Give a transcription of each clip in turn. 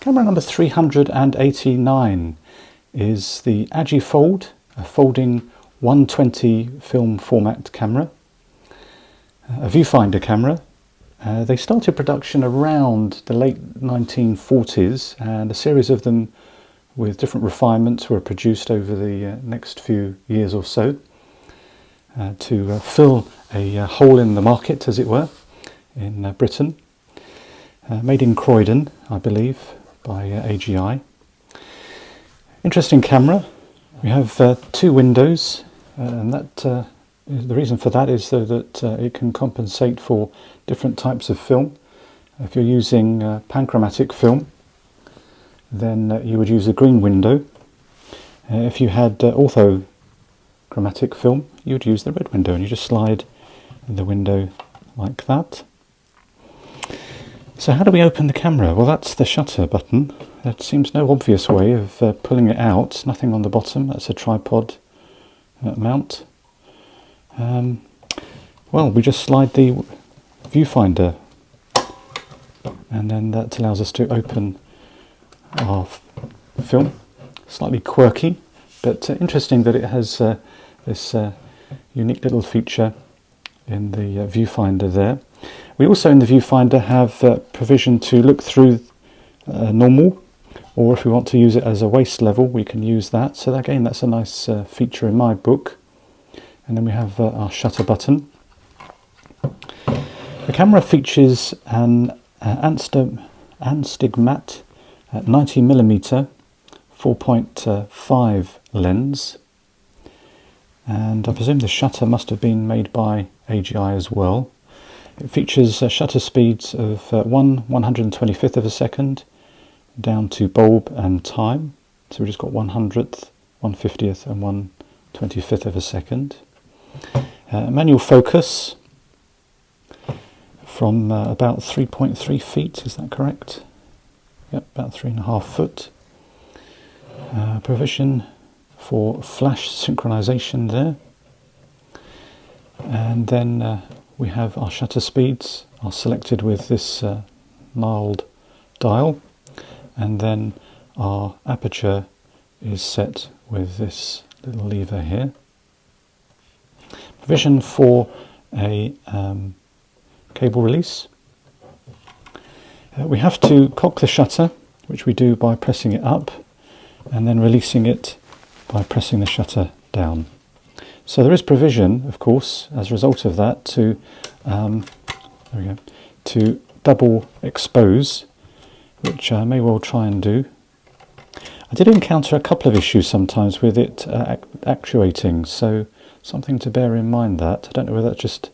Camera number 389 is the Agifold, a folding 120 film format camera, a viewfinder camera. They started production around the late 1940s, and a series of them with different refinements were produced over the next few years or so to fill a hole in the market, as it were, in Britain. Made in Croydon, I believe, by AGI. Interesting camera. We have two windows, and that the reason for that is so that it can compensate for different types of film. If you're using panchromatic film, then you would use a green window. If you had orthochromatic film, you would use the red window, and you just slide the window like that. So how do we open the camera? Well, that's the shutter button. There seems no obvious way of pulling it out. Nothing on the bottom. That's a tripod mount. Well, we just slide the viewfinder, and then that allows us to open our film. Slightly quirky, but interesting that it has this unique little feature in the viewfinder there. We also in the viewfinder have provision to look through normal, or if we want to use it as a waist level, we can use that. So again, that's a nice feature in my book. And then we have our shutter button. The camera features an Anstigmat 90mm 4.5 lens, and I presume the shutter must have been made by AGI as well. It features shutter speeds of 1/125th of a second down to bulb and time. So we've just got 100th, 150th and 1/25th of a second. Manual focus from about 3.3 feet, is that correct? Yep, about 3.5 foot. Provision for flash synchronization there. And then we have our shutter speeds are selected with this gnarled dial, and then our aperture is set with this little lever here. Provision for a cable release. We have to cock the shutter, which we do by pressing it up and then releasing it by pressing the shutter down. So there is provision, of course, as a result of that, to to double expose, which I may well try and do. I did encounter a couple of issues sometimes with it actuating, so something to bear in mind that. I don't know whether that's just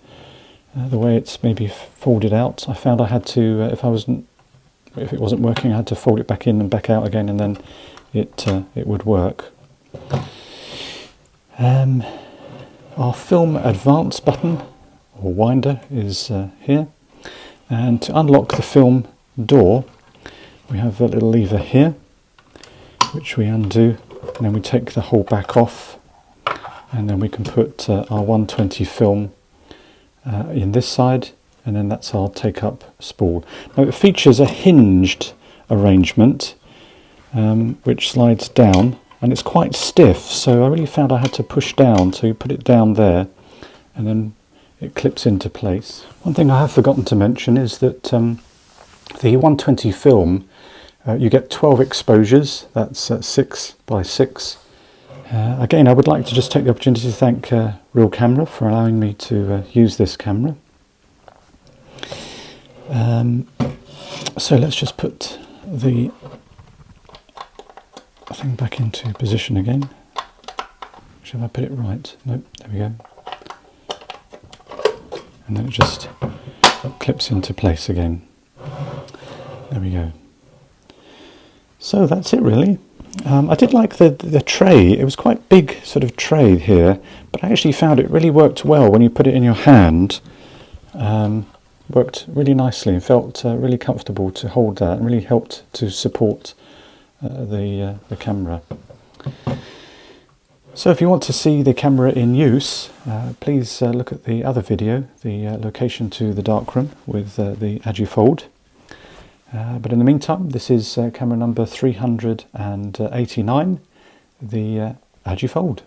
the way it's maybe folded out. I found I had to, if it wasn't working, I had to fold it back in and back out again, and then it would work. Our film advance button or winder is here, and to unlock the film door we have a little lever here which we undo, and then we take the whole back off, and then we can put our 120 film in this side, and then that's our take up spool. Now it features a hinged arrangement which slides down, and it's quite stiff, so I really found I had to push down to put it down there, and then it clips into place. One thing I have forgotten to mention is that the 120 film, you get 12 exposures, that's 6 by 6. Again, I would like to just take the opportunity to thank Real Camera for allowing me to use this camera. So let's just put the thing back into position again. Should I put it right? Nope, there we go. And then it just clips into place again. There we go. So that's it really. I did like the tray. It was quite big sort of tray here, but I actually found it really worked well when you put it in your hand. Worked really nicely and felt really comfortable to hold that, and really helped to support the camera. So if you want to see the camera in use, please look at the other video, the location to the darkroom with the Agifold. But in the meantime, this is camera number 389, the Agifold.